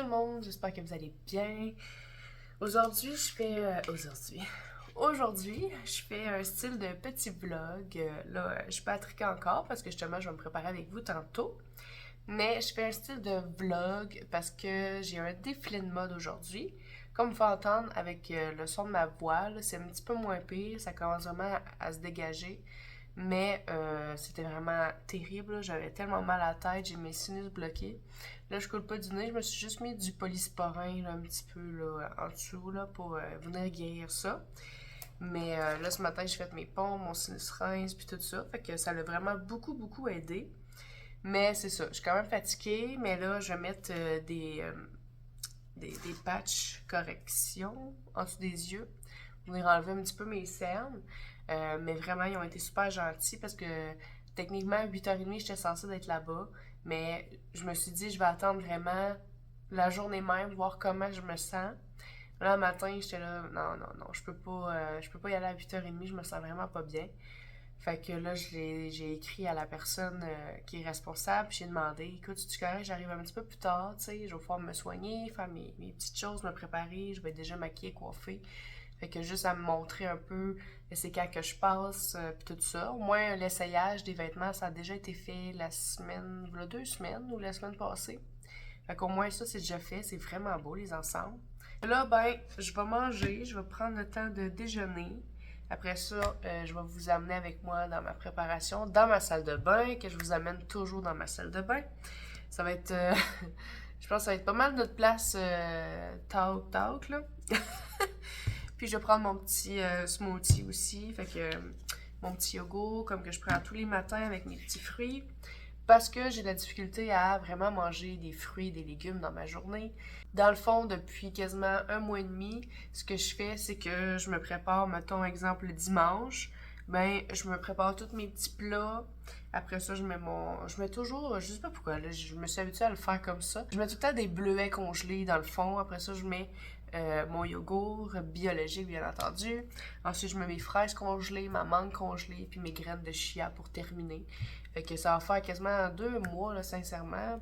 le monde, j'espère que vous allez bien. Aujourd'hui, je fais... Aujourd'hui, je fais un style de petit vlog. Là, je suis pas attriquée encore parce que justement, je vais me préparer avec vous tantôt. Mais je fais un style de vlog parce que j'ai un défilé de mode aujourd'hui. Comme vous pouvez entendre avec le son de ma voix, là, c'est un petit peu moins pire. Ça commence vraiment à se dégager. Mais c'était vraiment terrible, là. J'avais tellement mal à la tête, j'ai mes sinus bloqués. Là, je coule pas du nez, je me suis juste mis du polysporin là, un petit peu là, en dessous là, pour venir guérir ça. Mais là, ce matin, j'ai fait mes pompes, mon sinus rince, puis tout ça. Fait que ça l'a vraiment beaucoup aidé. Mais c'est ça, je suis quand même fatiguée, mais là, je vais mettre des patchs correction en dessous des yeux pour venir enlever un petit peu mes cernes. Mais vraiment, ils ont été super gentils parce que techniquement, à 8h30, j'étais censée d'être là-bas. Mais je me suis dit, je vais attendre vraiment la journée même, voir comment je me sens. Là, le matin, j'étais là, non, je peux pas y aller à 8h30, je me sens vraiment pas bien. Fait que là, j'ai écrit à la personne qui est responsable, j'ai demandé, écoute, si tu correct, j'arrive un petit peu plus tard, tu sais, je vais pouvoir me soigner, faire mes petites choses, me préparer, je vais être déjà maquillée, coiffée. Fait que juste à me montrer un peu c'est quand que je passe, puis tout ça. Au moins, l'essayage des vêtements, ça a déjà été fait la semaine, il y a 2 semaines ou la semaine passée. Fait qu'au moins, ça, c'est déjà fait. C'est vraiment beau, les ensembles. Là, ben, je vais manger, je vais prendre le temps de déjeuner. Après ça, je vais vous amener avec moi dans ma préparation, dans ma salle de bain, que je vous amène toujours dans ma salle de bain. Ça va être, je pense que ça va être pas mal notre place talk, là. Puis je vais prendre mon petit smoothie aussi, fait que mon petit yogourt, comme que je prends tous les matins avec mes petits fruits. Parce que j'ai de la difficulté à vraiment manger des fruits et des légumes dans ma journée. Dans le fond, depuis quasiment un mois et demi, ce que je fais, c'est que je me prépare, mettons, exemple, le dimanche. Ben, je me prépare tous mes petits plats. Après ça, je mets toujours, je sais pas pourquoi, là, je me suis habituée à le faire comme ça. Je mets tout le temps des bleuets congelés dans le fond. Après ça, je mets mon yogourt biologique, bien entendu. Ensuite, je mets mes fraises congelées, ma mangue congelée, puis mes graines de chia pour terminer. Fait que ça va faire quasiment 2 mois, là, sincèrement,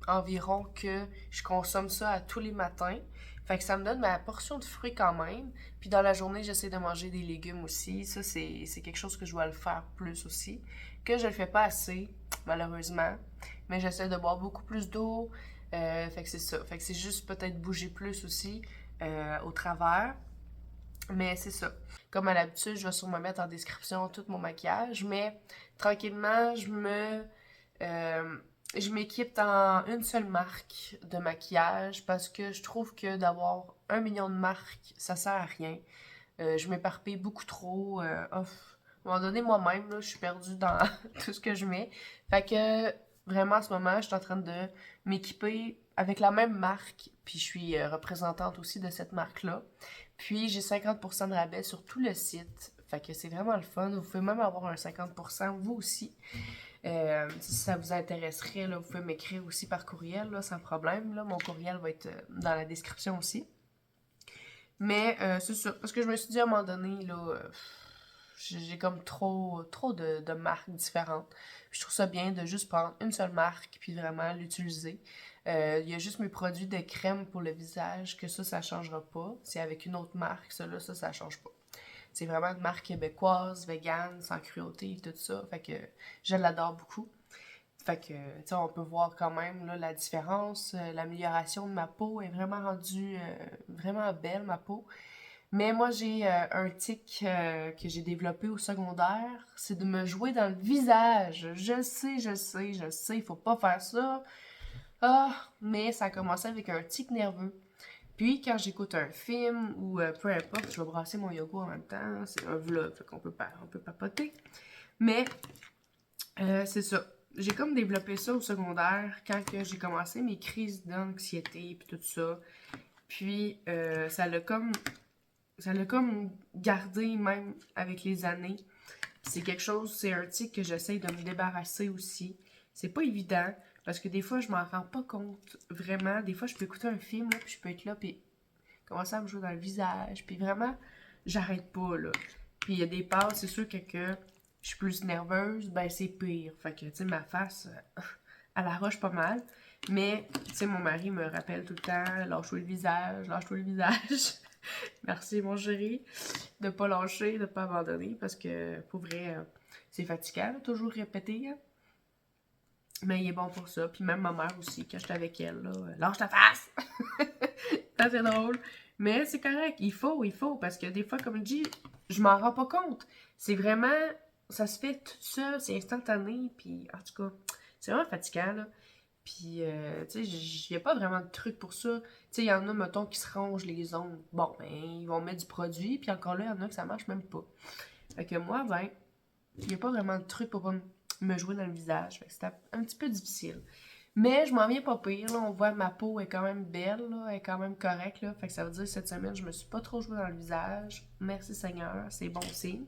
environ que je consomme ça à tous les matins. Fait que ça me donne ma portion de fruits quand même. Puis dans la journée, j'essaie de manger des légumes aussi. Ça, c'est quelque chose que je dois le faire plus aussi. Que je le fais pas assez, malheureusement. Mais j'essaie de boire beaucoup plus d'eau. Fait que c'est ça. Fait que c'est juste peut-être bouger plus aussi au travers. Mais c'est ça. Comme à l'habitude, je vais sûrement mettre en description tout mon maquillage, mais tranquillement, euh, je m'équipe dans une seule marque de maquillage parce que je trouve que d'avoir 1 million de marques, ça sert à rien. Je m'éparpille beaucoup trop. À un moment donné, moi-même, là, je suis perdue dans tout ce que je mets. Fait que vraiment, en ce moment, je suis en train de m'équiper avec la même marque, puis je suis représentante aussi de cette marque-là. Puis j'ai 50% de rabais sur tout le site. Fait que c'est vraiment le fun. Vous pouvez même avoir un 50% vous aussi. Si ça vous intéresserait, là, vous pouvez m'écrire aussi par courriel, là, sans problème. Là. Mon courriel va être dans la description aussi. Mais c'est ça. Parce que je me suis dit à un moment donné, là, j'ai comme trop de marques différentes. Puis je trouve ça bien de juste prendre une seule marque puis vraiment l'utiliser. Il y a juste mes produits de crème pour le visage, que ça changera pas. C'est avec une autre marque, ça change pas. C'est vraiment une marque québécoise, végane, sans cruauté et tout ça. Fait que je l'adore beaucoup. Fait que, tu sais, on peut voir quand même là, la différence. L'amélioration de ma peau est vraiment rendue vraiment belle, ma peau. Mais moi, j'ai un tic que j'ai développé au secondaire, c'est de me jouer dans le visage. Je sais, il faut pas faire ça. Ah, mais ça a commencé avec un tic nerveux. Puis, quand j'écoute un film ou peu importe, je vais brasser mon yogourt en même temps. C'est un vlog, fait qu'on on peut papoter. Mais, c'est ça. J'ai comme développé ça au secondaire quand que j'ai commencé mes crises d'anxiété puis tout ça. Puis, ça l'a comme gardé même avec les années. C'est quelque chose, c'est un tic que j'essaye de me débarrasser aussi. C'est pas évident parce que des fois, je m'en rends pas compte vraiment. Des fois, je peux écouter un film, là, puis je peux être là, puis commencer à me jouer dans le visage. Puis vraiment, j'arrête pas, là. Puis il y a des passes, c'est sûr que je suis plus nerveuse, ben c'est pire. Fait que, tu sais, ma face, elle arroche pas mal. Mais, tu sais, mon mari me rappelle tout le temps, lâche-toi le visage, lâche-toi le visage. Merci, mon chéri, de pas lâcher, de pas abandonner, parce que, pour vrai, c'est fatigant, là, toujours répéter, hein. Mais il est bon pour ça. Puis même ma mère aussi, quand j'étais avec elle, là, lâche ta face! Ça, c'est drôle. Mais c'est correct, il faut, parce que des fois, comme je dis, je m'en rends pas compte. C'est vraiment, ça se fait tout seul, c'est instantané, puis en tout cas, c'est vraiment fatigant, là. Puis, tu sais, il n'y a pas vraiment de truc pour ça. Tu sais, il y en a, mettons, qui se rangent les ongles. Bon, ben, ils vont mettre du produit, puis encore là, il y en a que ça marche même pas. Fait que moi, ben, il n'y a pas vraiment de truc pour pas me jouer dans le visage. Fait que c'était un petit peu difficile. Mais je m'en viens pas pire, là. On voit que ma peau est quand même belle, là. Elle est quand même correcte, là. Fait que ça veut dire que cette semaine, je me suis pas trop jouée dans le visage. Merci Seigneur, c'est bon signe.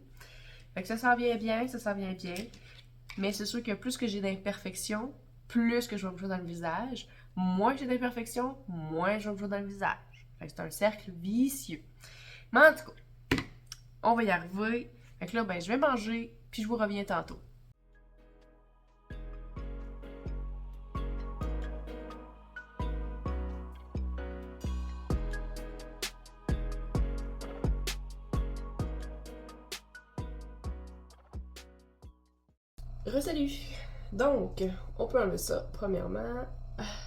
Fait que ça s'en vient bien, ça s'en vient bien. Mais c'est sûr que plus que j'ai d'imperfections, plus que je vais me jouer dans le visage. Moins que j'ai d'imperfections, moins je vais me jouer dans le visage. Fait que c'est un cercle vicieux. Mais en tout cas, on va y arriver. Fait que là, ben, je vais manger, puis je vous reviens tantôt. Resalut! Donc, on peut enlever ça. Premièrement,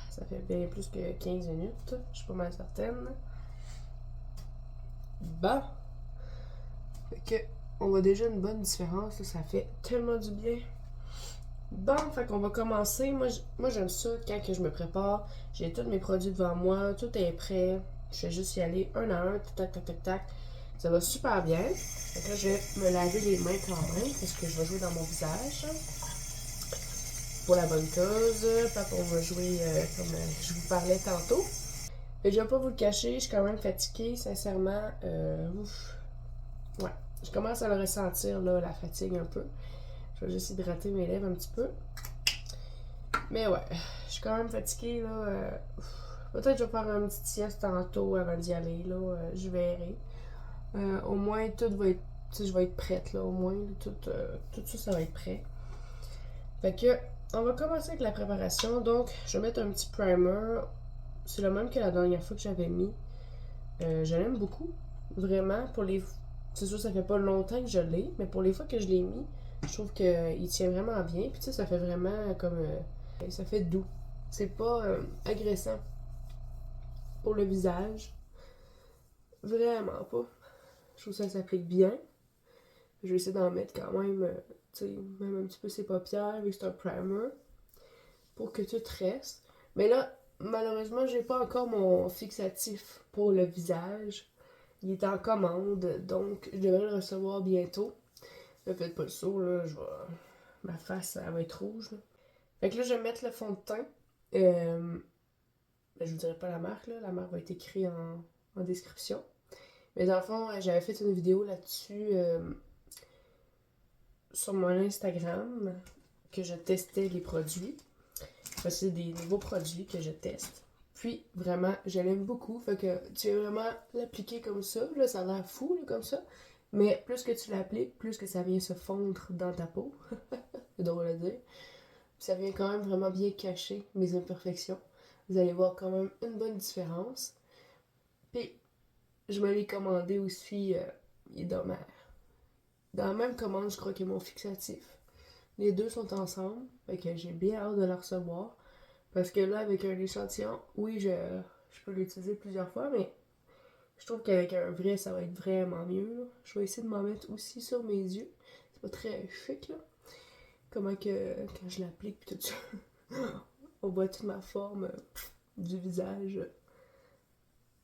ça fait bien plus que 15 minutes. Je suis pas mal certaine. Bon. Fait que, on voit déjà une bonne différence. Là, ça fait tellement du bien. Bon, fait qu'on va commencer. Moi j'aime ça quand que je me prépare. J'ai tous mes produits devant moi. Tout est prêt. Je vais juste y aller un à un. Tac, tac, tac, tac. Ça va super bien. Fait que là, je vais me laver les mains quand même. Parce que je vais jouer dans mon visage. Pour la bonne cause, pas pour me jouer comme je vous parlais tantôt. Et je vais pas vous le cacher, je suis quand même fatiguée, sincèrement. Ouf. Ouais, je commence à le ressentir, là, la fatigue un peu. Je vais juste hydrater mes lèvres un petit peu. Mais ouais, je suis quand même fatiguée, là. Peut-être que je vais faire un petit sieste tantôt avant d'y aller, là. Je verrai. Au moins, tout va être. Tu sais, je vais être prête, là. Au moins, tout ça, ça va être prêt. Fait que, on va commencer avec la préparation. Donc, je vais mettre un petit primer. C'est le même que la dernière fois que j'avais mis. Je l'aime beaucoup. Vraiment. C'est sûr, ça fait pas longtemps que je l'ai, mais pour les fois que je l'ai mis, je trouve qu'il tient vraiment bien. Puis, tu sais, ça fait vraiment comme. Ça fait doux. C'est pas agressant pour le visage. Vraiment pas. Je trouve que ça s'applique bien. Je vais essayer d'en mettre quand même, tu sais, même un petit peu ses paupières, vu que c'est un primer, pour que tout reste. Mais là, malheureusement, j'ai pas encore mon fixatif pour le visage. Il est en commande, donc je devrais le recevoir bientôt. Ne faites pas le saut, là, ma face, elle va être rouge, là. Fait que là, je vais mettre le fond de teint. Je vous dirai pas la marque, là. La marque va être écrite en description. Mais dans le fond, j'avais fait une vidéo là-dessus sur mon Instagram que je testais les produits. C'est des nouveaux produits que je teste. Puis, vraiment, je l'aime beaucoup. Fait que tu vas vraiment l'appliquer comme ça. Là, ça a l'air fou, là, comme ça. Mais plus que tu l'appliques, plus que ça vient se fondre dans ta peau. C'est drôle à dire. Puis ça vient quand même vraiment bien cacher mes imperfections. Vous allez voir quand même une bonne différence. Puis, je me l'ai commandé aussi. Il est dans la même commande, je crois, que mon fixatif. Les deux sont ensemble. Fait que j'ai bien hâte de le recevoir. Parce que là, avec un échantillon, oui, je peux l'utiliser plusieurs fois, mais je trouve qu'avec un vrai, ça va être vraiment mieux, là. Je vais essayer de m'en mettre aussi sur mes yeux. C'est pas très chic, là. Comment que, quand je l'applique, pis tout ça, on voit toute ma forme du visage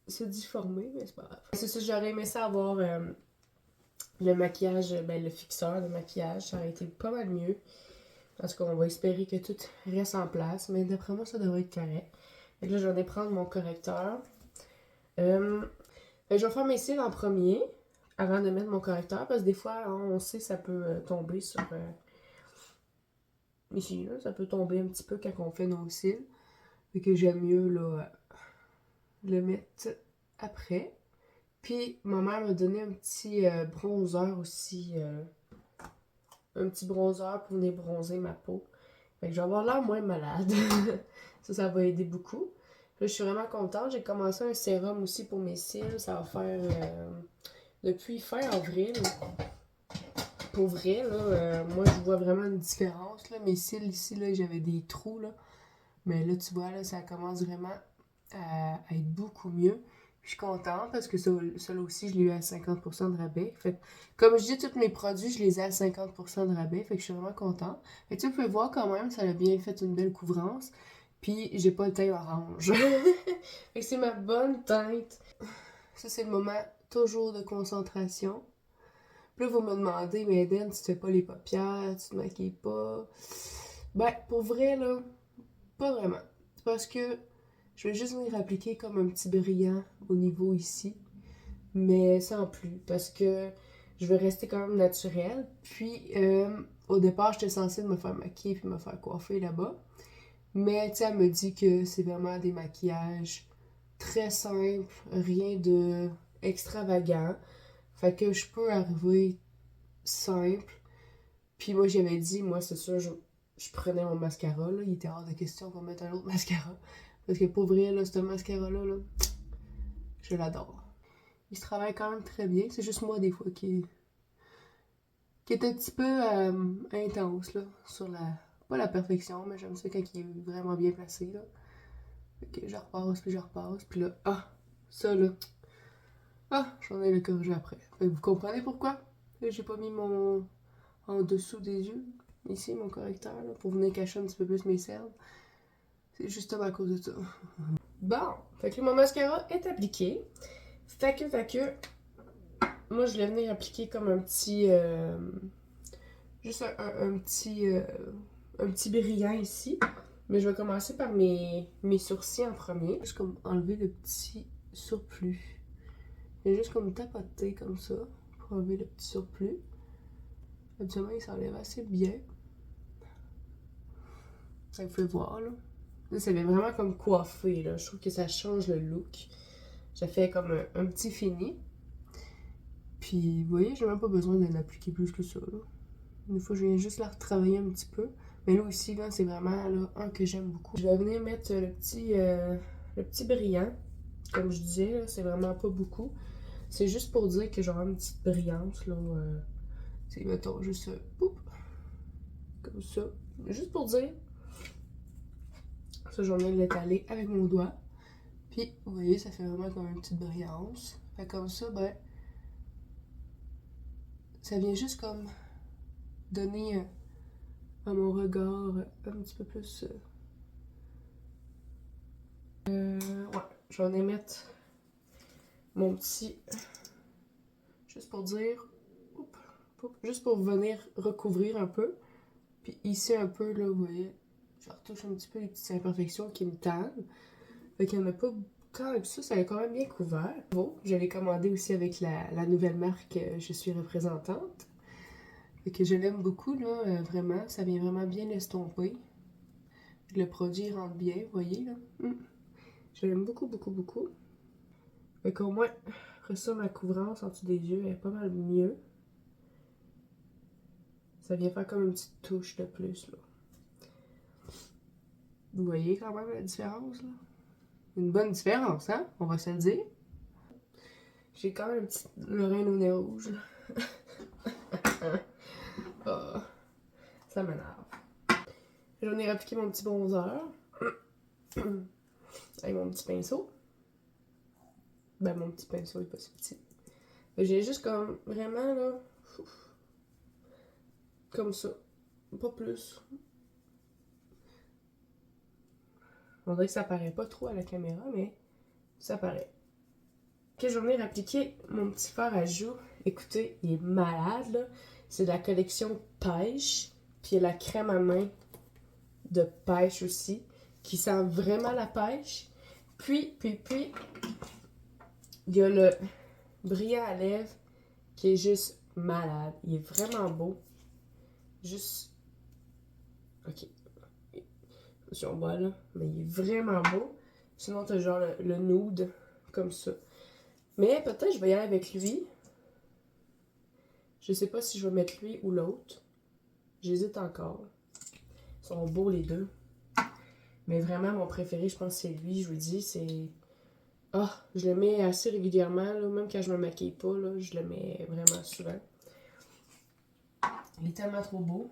se difformer, mais c'est pas grave. C'est ça, j'aurais aimé ça avoir le maquillage, ben le fixeur de maquillage, ça aurait été pas mal mieux. En tout cas, on va espérer que tout reste en place, mais d'après moi, ça devrait être correct. Fait que là, je vais prendre mon correcteur. Je vais faire mes cils en premier, avant de mettre mon correcteur, parce que des fois, on sait ça peut tomber sur... ici, là, ça peut tomber un petit peu quand on fait nos cils. Fait que j'aime mieux, là, le mettre après. Puis, ma mère m'a donné un petit bronzer aussi. Un petit bronzer pour venir bronzer ma peau. Fait que je vais avoir l'air moins malade. Ça va aider beaucoup. Là, je suis vraiment contente. J'ai commencé un sérum aussi pour mes cils. Ça va faire depuis fin avril. Pour vrai, là, moi, je vois vraiment une différence. Là. Mes cils ici, là, j'avais des trous. Là. Mais là, tu vois, là, ça commence vraiment à être beaucoup mieux. Je suis contente parce que ça là aussi, je l'ai eu à 50% de rabais. Fait comme je dis, tous mes produits, je les ai à 50% de rabais. Fait que je suis vraiment contente. Fait que tu peux voir quand même, ça a bien fait une belle couvrance. Puis j'ai pas le teint orange. Fait que c'est ma bonne teinte. Ça, c'est le moment toujours de concentration. Puis là, vous me demandez, mais Eden, tu te fais pas les paupières, tu te maquilles pas. Ben, pour vrai, là, pas vraiment. C'est parce que je vais juste venir appliquer comme un petit brillant au niveau ici. Mais sans plus. Parce que je veux rester quand même naturelle. Puis, au départ, j'étais censée me faire maquiller puis me faire coiffer là-bas. Mais, tu sais, elle me dit que c'est vraiment des maquillages très simples, rien de extravagant. Fait que je peux arriver simple. Puis moi, j'avais dit, moi, c'est sûr, je prenais mon mascara, là. Il était hors de question qu'on mette un autre mascara. Parce que pour vrai, là, ce mascara-là, là, je l'adore. Il se travaille quand même très bien. C'est juste moi, des fois, qui est un petit peu intense, là, sur la... Pas la perfection, mais j'aime ça quand il est vraiment bien placé, là. Fait que je repasse, puis là, ça, là, j'en ai le corrigé après. Fait que vous comprenez pourquoi j'ai pas mis mon... en dessous des yeux, ici, mon correcteur, là, pour venir cacher un petit peu plus mes cernes. C'est justement à cause de ça. Bon, fait que mon mascara est appliqué. Fait que, moi, je vais venir appliquer comme un petit... juste un petit brillant ici. Mais je vais commencer par mes sourcils en premier. Juste comme enlever le petit surplus. Et juste comme tapoter comme ça pour enlever le petit surplus. Habituellement, il s'enlève assez bien. Ça vous fait voir, là. Là, ça vient vraiment comme coiffé, là. Je trouve que ça change le look. J'ai fait comme un petit fini. Puis, vous voyez, j'ai même pas besoin de l'appliquer plus que ça, là. Une fois, je viens juste la retravailler un petit peu. Mais là aussi, là, c'est vraiment là, un que j'aime beaucoup. Je vais venir mettre le petit brillant. Comme je disais, là, c'est vraiment pas beaucoup. C'est juste pour dire que j'aurai une petite brillance, là. C'est, mettons, juste, comme ça. Juste pour dire. Ça, j'en viens de l'étaler avec mon doigt. Puis, vous voyez, ça fait vraiment comme une petite brillance. Fait comme ça, ben, ça vient juste comme donner à mon regard un petit peu plus... ouais, je vais en mettre mon petit... Juste pour dire... Juste pour venir recouvrir un peu. Puis ici un peu, là, vous voyez, je retouche un petit peu les petites imperfections qui me tannent. Fait qu'il n'y en a pas tant que ça est quand même bien couvert. Bon, je l'ai commandé aussi avec la nouvelle marque Je suis représentante. Fait que je l'aime beaucoup, là, vraiment. Ça vient vraiment bien estomper. Le produit rentre bien, vous voyez, là. Je l'aime beaucoup, beaucoup, beaucoup. Fait qu'au moins, après ça, ma couvrance en dessous des yeux est pas mal mieux. Ça vient faire comme une petite touche de plus, là. Vous voyez quand même la différence, là? Une bonne différence, hein? On va se le dire. J'ai quand même une petite Lorraine au nez rouge, là. Oh, ça m'énerve. J'en ai appliqué mon petit bronzer. Avec mon petit pinceau. Ben, mon petit pinceau est pas si petit. J'ai juste comme, vraiment, là... Comme ça. Pas plus. On dirait que ça paraît pas trop à la caméra, mais ça paraît. Ok, je vais venir appliquer mon petit fard à joues. Écoutez, il est malade, là. C'est de la collection Pêche. Puis il y a la crème à main de pêche aussi, qui sent vraiment la pêche. Puis, il y a le brillant à lèvres qui est juste malade. Il est vraiment beau. Juste... Ok. Si on voit là, mais il est vraiment beau. Sinon, t'as genre le nude, comme ça. Mais peut-être je vais y aller avec lui. Je sais pas si je vais mettre lui ou l'autre. J'hésite encore. Ils sont beaux les deux. Mais vraiment, mon préféré, je pense, c'est lui. Je vous dis, c'est... Ah, je le mets assez régulièrement, là. Même quand je me maquille pas, là, je le mets vraiment souvent. Il est tellement trop beau.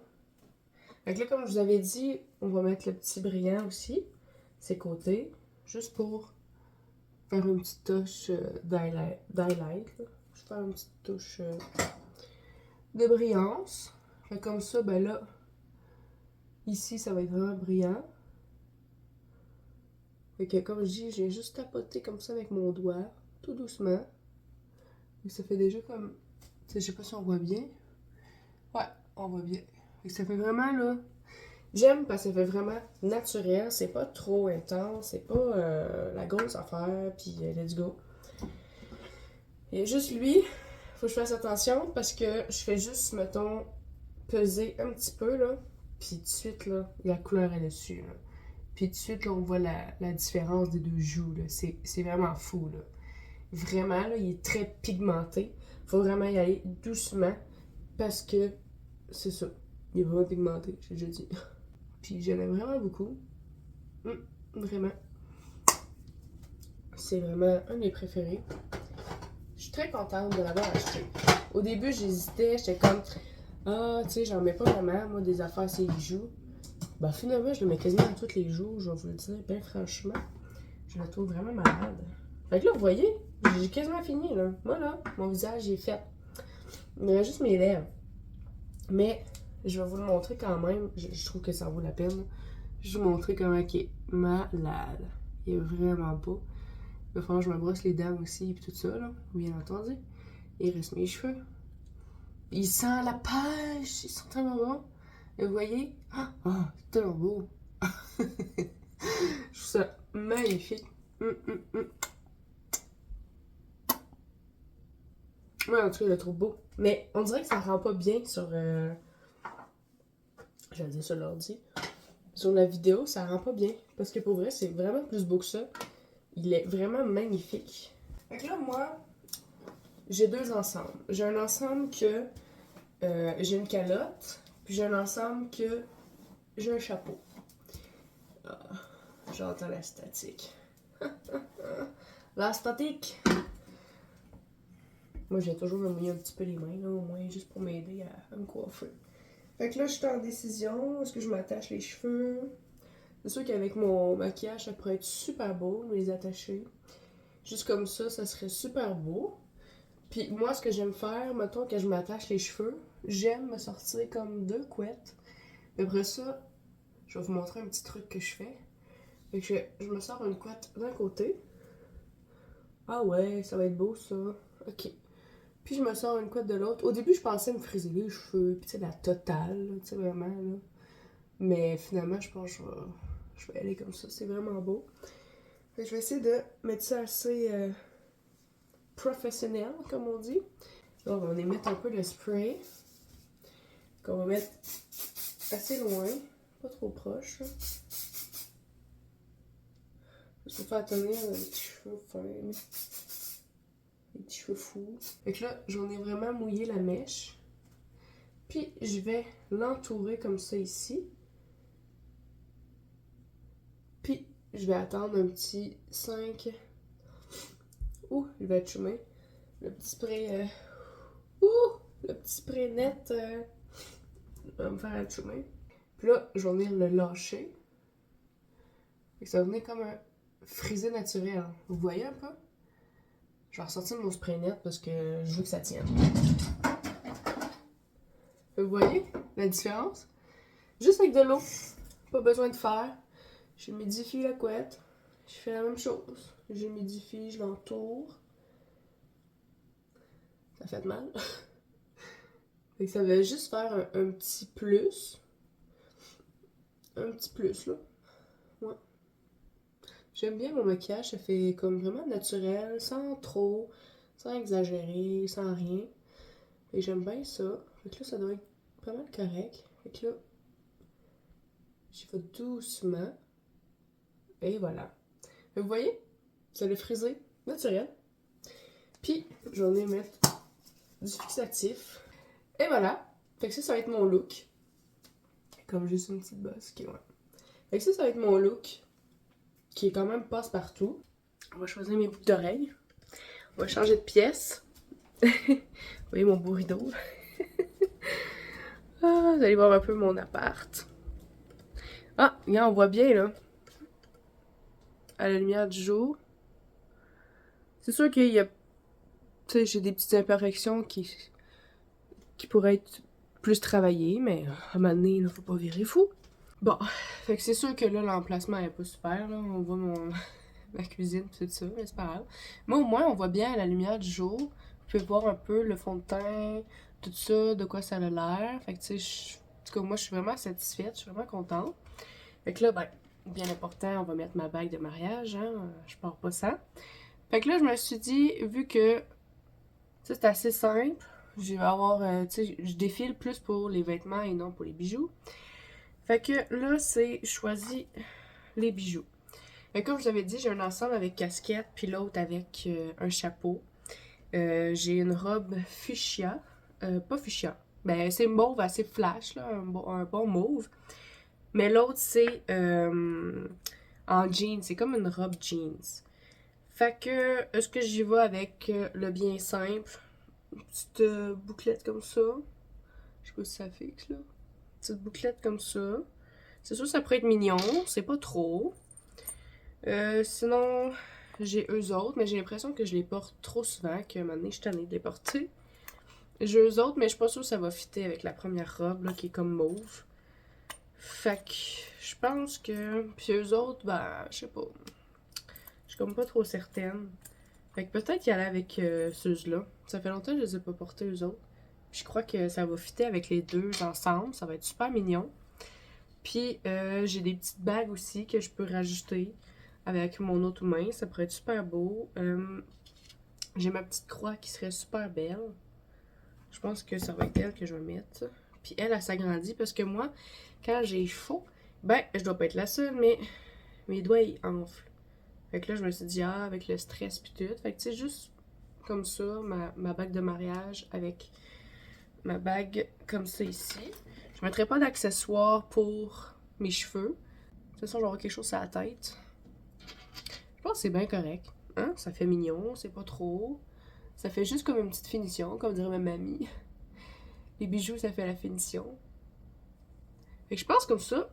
Fait que là, comme je vous avais dit, on va mettre le petit brillant aussi, ses côtés, juste pour faire une petite touche d'highlight. Juste faire une petite touche de brillance. Fait comme ça, ben là, ici, ça va être vraiment brillant. Fait que comme je dis, j'ai juste tapoté comme ça avec mon doigt, tout doucement. Et ça fait déjà comme... Je sais pas si on voit bien. Ouais, on voit bien. Fait que ça fait vraiment, là... J'aime parce que ça fait vraiment naturel. C'est pas trop intense. C'est pas la grosse affaire. Puis let's go. Et juste lui, faut que je fasse attention parce que je fais juste, mettons, peser un petit peu, là. Puis tout de suite, là, la couleur est dessus, là. Puis tout de suite, là, on voit la différence des deux joues, là. C'est vraiment fou, là. Vraiment, là, il est très pigmenté. Faut vraiment y aller doucement parce que c'est ça. Il est vraiment pigmenté, j'ai déjà dit. Puis j'aimais vraiment beaucoup. Vraiment. C'est vraiment un de mes préférés. Je suis très contente de l'avoir acheté. Au début, j'hésitais. J'étais comme, ah, tu sais, j'en mets pas vraiment, moi, des affaires sur les joues. Ben, finalement, je le mets quasiment à tous les jours, je vais vous le dire, bien franchement. Je le trouve vraiment malade. Fait que là, vous voyez, j'ai quasiment fini, là. Voilà, mon visage est fait. Il me reste juste mes lèvres. Mais, je vais vous le montrer quand même. Je trouve que ça vaut la peine. Je vais vous montrer comment il est malade. Il est vraiment beau. Il va falloir que je me brosse les dents aussi, et tout ça, là, bien entendu. Il reste mes cheveux. Il sent la pêche. Ils sont tellement bons. Et vous voyez? Ah, c'est tellement beau. Je trouve ça magnifique. Ouais, en tout cas, je le trouve beau. Mais on dirait que ça rend pas bien sur... j'allais dire sur l'ordi. Sur la vidéo, ça rend pas bien. Parce que pour vrai, c'est vraiment plus beau que ça. Il est vraiment magnifique. Fait que là, moi, j'ai deux ensembles. J'ai un ensemble que j'ai une calotte. Puis j'ai un ensemble que j'ai un chapeau. Ah, j'entends la statique. La statique! Moi, j'ai toujours me mouiller un petit peu les mains, là, au moins, juste pour m'aider à me coiffer. Fait que là, je suis en décision. Est-ce que je m'attache les cheveux? C'est sûr qu'avec mon maquillage, ça pourrait être super beau, les attacher. Juste comme ça serait super beau. Puis moi, ce que j'aime faire, mettons que je m'attache les cheveux, j'aime me sortir comme deux couettes. Et après ça, je vais vous montrer un petit truc que je fais. Fait que je me sors une couette d'un côté. Ah ouais, ça va être beau ça. Ok. Puis je me sors une couette de l'autre. Au début, je pensais me friser les cheveux, puis tu sais, la totale, tu sais, vraiment, là. Mais finalement, je pense que je vais aller comme ça. C'est vraiment beau. Fait que je vais essayer de mettre ça assez professionnel, comme on dit. Là, on va y mettre un peu de spray. Qu'on va mettre assez loin, pas trop proche. Là. Juste pour faire tenir les petits cheveux fins. Les petits cheveux fous. Fait que là, j'en ai vraiment mouillé la mèche. Puis, je vais l'entourer comme ça ici. Puis, je vais attendre un petit 5. Ouh, il va être chumé. Le petit spray... le petit spray net va me faire chumé. Puis là, je vais venir le lâcher. Fait que ça va venir comme un frisé naturel. Vous voyez un peu? Je vais ressortir mon spray net parce que je veux que ça tienne. Vous voyez la différence? Juste avec de l'eau. Pas besoin de fer. J'humidifie la couette. Je fais la même chose. J'humidifie, je l'entoure. Ça fait mal. Fait que ça va juste faire un petit plus. Un petit plus, là. Ouais. J'aime bien mon maquillage. Ça fait comme vraiment naturel, sans trop, sans exagérer, sans rien. Et j'aime bien ça. Fait que là, ça doit être pas mal correct. Fait que là, j'y vais doucement. Et voilà. Fait que vous voyez? Ça l'a frisé, naturel. Puis, je vais mettre du fixatif. Et voilà. Fait que ça va être mon look. comme juste une petite bosse. Ok, ouais. Fait que ça va être mon look, qui est quand même passe-partout. On va choisir mes boucles d'oreilles. On va changer de pièce. Vous voyez mon beau rideau. Ah, vous allez voir un peu mon appart. Ah, regarde, on voit bien, là. À la lumière du jour. C'est sûr qu'il y a... Tu sais, j'ai des petites imperfections qui pourraient être plus travaillées, mais à un moment donné, il ne faut pas virer fou. Bon, fait que c'est sûr que là, l'emplacement est pas super, là. On voit ma cuisine, tout ça, mais c'est pas grave. Mais au moins, on voit bien à la lumière du jour. Vous pouvez voir un peu le fond de teint, tout ça, de quoi ça a l'air. Fait que, tu sais, en tout cas, moi, je suis vraiment satisfaite, je suis vraiment contente. Fait que là, ben, bien important, on va mettre ma bague de mariage, hein. Je pars pas ça. Fait que là, je me suis dit, vu que, ça, c'est assez simple, je vais avoir, tu sais, je défile plus pour les vêtements et non pour les bijoux. Fait que là, c'est choisi les bijoux. Fait que comme je vous avais dit, j'ai un ensemble avec casquette, puis l'autre avec un chapeau. J'ai une robe fuchsia. Pas fuchsia. Ben, c'est mauve assez flash, là, un bon mauve. Mais l'autre, c'est en jeans. C'est comme une robe jeans. Fait que, est-ce que j'y vais avec le bien simple? Une petite bouclette comme ça. Je sais pas si ça fixe, là. Petite bouclette comme ça. C'est sûr, ça pourrait être mignon. C'est pas trop. Sinon, j'ai eux autres, mais j'ai l'impression que je les porte trop souvent, qu'à un moment donné, je suis tannée de les porter. J'ai eux autres, mais je suis pas sûre que ça va fitter avec la première robe, là, qui est comme mauve. Fait que, je pense que... Puis eux autres, ben, je sais pas. Je suis comme pas trop certaine. Fait que peut-être y aller avec ceux-là. Ça fait longtemps que je les ai pas portés, eux autres. Puis je crois que ça va fitter avec les deux ensemble. Ça va être super mignon. Puis j'ai des petites bagues aussi que je peux rajouter avec mon autre main. Ça pourrait être super beau. J'ai ma petite croix qui serait super belle. Je pense que ça va être elle que je vais mettre. Puis elle s'agrandit parce que moi, quand j'ai chaud, ben, je dois pas être la seule, mais mes doigts, ils enflent. Fait que là, je me suis dit, ah, avec le stress pis tout. Fait que tu sais, juste comme ça, ma bague de mariage avec ma bague comme ça ici. Je mettrai pas d'accessoires pour mes cheveux. De toute façon, je vais avoir quelque chose sur la tête. Je pense que c'est bien correct. Hein? Ça fait mignon, c'est pas trop. Ça fait juste comme une petite finition, comme dirait ma mamie. Les bijoux, ça fait la finition. Fait que je pense comme ça,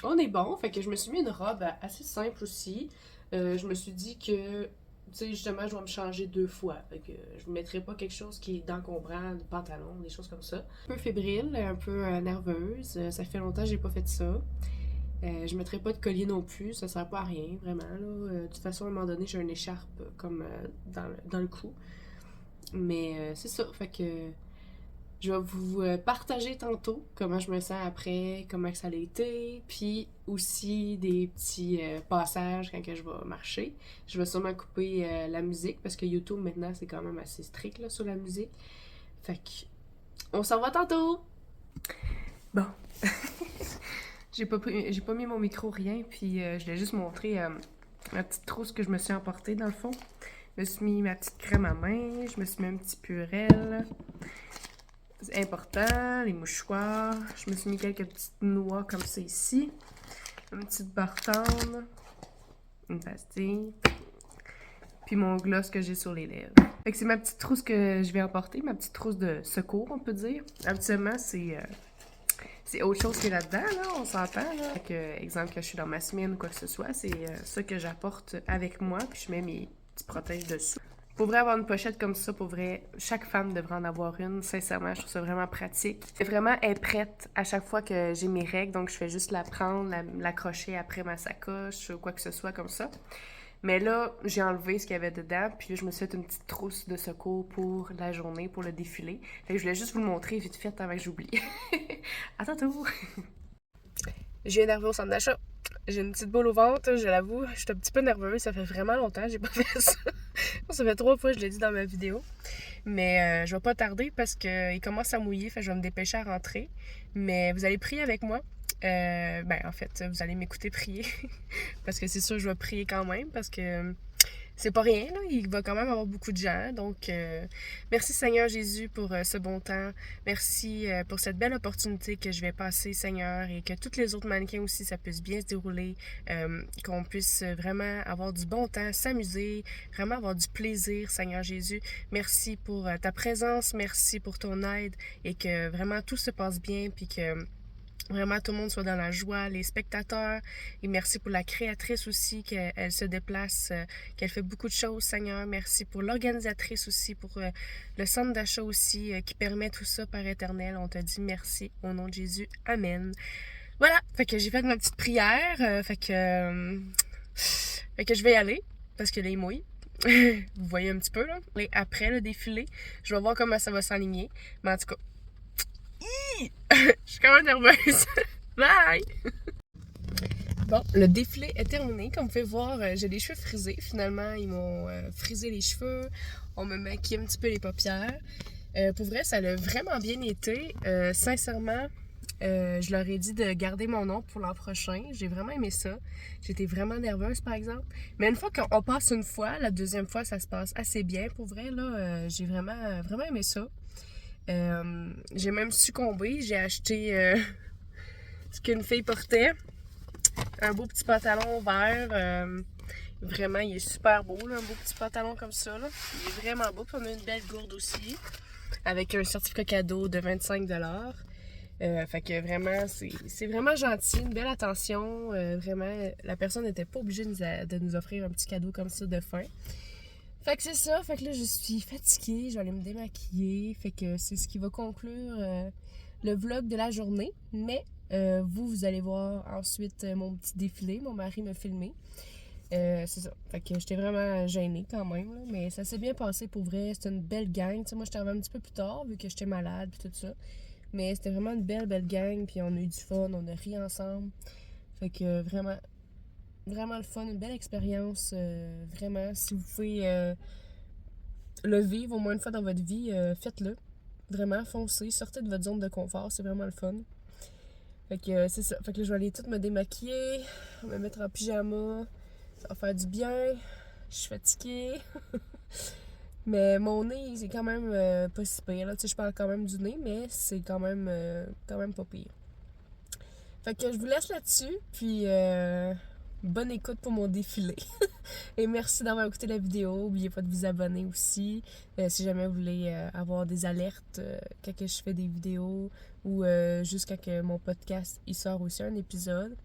on est bon. Fait que je me suis mis une robe assez simple aussi. Je me suis dit que, tu sais, justement, je vais me changer 2 fois. Fait que je ne mettrai pas quelque chose qui est d'encombrant, de pantalon, des choses comme ça. Un peu fébrile, un peu nerveuse. Ça fait longtemps que j'ai pas fait ça. Je mettrai pas de collier non plus, ça sert pas à rien, vraiment. Là. De toute façon, à un moment donné, j'ai une écharpe comme dans le cou. Mais c'est ça, fait que je vais vous partager tantôt comment je me sens après, comment que ça a été, puis aussi des petits passages quand que je vais marcher. Je vais sûrement couper la musique parce que YouTube maintenant c'est quand même assez strict là, sur la musique. Fait que on s'en va tantôt! Bon. j'ai pas mis mon micro, rien, puis je l'ai juste montré ma petite trousse que je me suis emportée dans le fond. Je me suis mis ma petite crème à main, je me suis mis un petit purel. C'est important, les mouchoirs. Je me suis mis quelques petites noix comme ça ici. Une petite barre tendre. Une pastille. Puis mon gloss que j'ai sur les lèvres. Fait que c'est ma petite trousse que je vais emporter, ma petite trousse de secours, on peut dire. Habituellement, c'est autre chose qui est là-dedans, là, on s'entend. Là. Fait que, exemple, que je suis dans ma semaine ou quoi que ce soit, c'est ça que j'apporte avec moi. Puis je mets mes petits protèges dessous. Pour vrai, avoir une pochette comme ça, pour vrai, chaque femme devrait en avoir une. Sincèrement, je trouve ça vraiment pratique. Vraiment, elle est prête à chaque fois que j'ai mes règles. Donc, je fais juste la prendre, l'accrocher après ma sacoche ou quoi que ce soit comme ça. Mais là, j'ai enlevé ce qu'il y avait dedans. Puis là, je me suis fait une petite trousse de secours pour la journée, pour le défilé. Fait que je voulais juste vous le montrer vite fait avant que j'oublie. À tantôt! Je viens d'arriver au centre d'achat. J'ai une petite boule au ventre, je l'avoue. Je suis un petit peu nerveuse, ça fait vraiment longtemps que j'ai pas fait ça. Ça fait 3 fois que je l'ai dit dans ma vidéo. Mais je vais pas tarder parce qu'il commence à mouiller, fait que je vais me dépêcher à rentrer. Mais vous allez prier avec moi. En fait, vous allez m'écouter prier. Parce que c'est sûr, je vais prier quand même. Parce que c'est pas rien, là. Il va quand même avoir beaucoup de gens. Donc, merci Seigneur Jésus pour ce bon temps. Merci pour cette belle opportunité que je vais passer, Seigneur, et que tous les autres mannequins aussi, ça puisse bien se dérouler, qu'on puisse vraiment avoir du bon temps, s'amuser, vraiment avoir du plaisir, Seigneur Jésus. Merci pour ta présence, merci pour ton aide et que vraiment tout se passe bien, puis que vraiment tout le monde soit dans la joie, les spectateurs. Et merci pour la créatrice aussi, qu'elle se déplace, qu'elle fait beaucoup de choses, Seigneur. Merci pour l'organisatrice aussi, pour le centre d'achat aussi, qui permet tout ça, Père éternel. On te dit merci au nom de Jésus. Amen. Voilà, fait que j'ai fait ma petite prière, fait que je vais y aller, parce que là, il mouille. Vous voyez un petit peu, là. Et après le défilé, je vais voir comment ça va s'aligner. Mais en tout cas, je suis quand même nerveuse. Bye! Bon, le défilé est terminé. Comme vous pouvez voir, j'ai les cheveux frisés. Finalement, ils m'ont frisé les cheveux. On me maquille un petit peu les paupières. Pour vrai, ça a vraiment bien été. Sincèrement, je leur ai dit de garder mon nom pour l'an prochain. J'ai vraiment aimé ça. J'étais vraiment nerveuse, par exemple. Mais une fois qu'on passe une fois, la deuxième fois, ça se passe assez bien. Pour vrai, là, j'ai vraiment aimé ça. J'ai même succombé. J'ai acheté ce qu'une fille portait. Un beau petit pantalon vert. Vraiment, il est super beau, là, un beau petit pantalon comme ça. Là. Il est vraiment beau. Puis on a une belle gourde aussi. Avec un certificat cadeau de 25$. Fait que vraiment, c'est vraiment gentil. Une belle attention. Vraiment, la personne n'était pas obligée de nous offrir un petit cadeau comme ça de fin. Fait que c'est ça, fait que là je suis fatiguée, je vais aller me démaquiller, fait que c'est ce qui va conclure le vlog de la journée, mais vous allez voir ensuite mon petit défilé, mon mari m'a filmé, c'est ça, fait que j'étais vraiment gênée quand même, là, mais ça s'est bien passé pour vrai, c'était une belle gang, tu sais, moi j'étais arrivée un petit peu plus tard vu que j'étais malade puis tout ça, mais c'était vraiment une belle gang, puis on a eu du fun, on a ri ensemble, fait que vraiment le fun, une belle expérience, vraiment. Si vous pouvez le vivre au moins une fois dans votre vie, faites-le. Vraiment, foncez, sortez de votre zone de confort, c'est vraiment le fun. Fait que c'est ça. Fait que là, je vais aller tout me démaquiller, me mettre en pyjama, ça va faire du bien. Je suis fatiguée. Mais mon nez, c'est quand même pas si pire. Là. Tu sais, je parle quand même du nez, mais c'est quand même pas pire. Fait que je vous laisse là-dessus, puis bonne écoute pour mon défilé. Et merci d'avoir écouté la vidéo. N'oubliez pas de vous abonner aussi. Si jamais vous voulez avoir des alertes quand je fais des vidéos ou juste quand que mon podcast il sort aussi un épisode.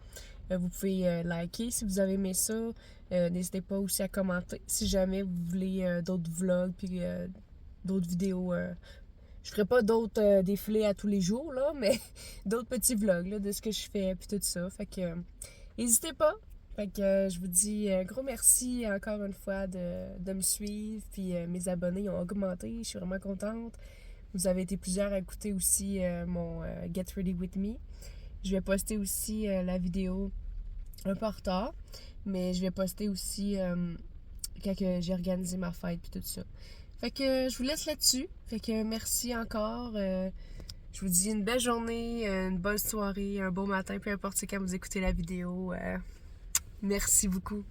Vous pouvez liker si vous avez aimé ça. N'hésitez pas aussi à commenter si jamais vous voulez d'autres vlogs puis d'autres vidéos. Je ferai pas d'autres défilés à tous les jours, là, mais d'autres petits vlogs là, de ce que je fais puis tout ça. Fait que n'hésitez pas. Fait que je vous dis un gros merci encore une fois de me suivre. Puis mes abonnés ont augmenté. Je suis vraiment contente. Vous avez été plusieurs à écouter aussi mon Get Ready With Me. Je vais poster aussi la vidéo un peu en retard. Mais je vais poster aussi quand j'ai organisé ma fête puis tout ça. Fait que je vous laisse là-dessus. Fait que merci encore. Je vous dis une belle journée, une bonne soirée, un beau matin, peu importe quand vous écoutez la vidéo. Merci beaucoup.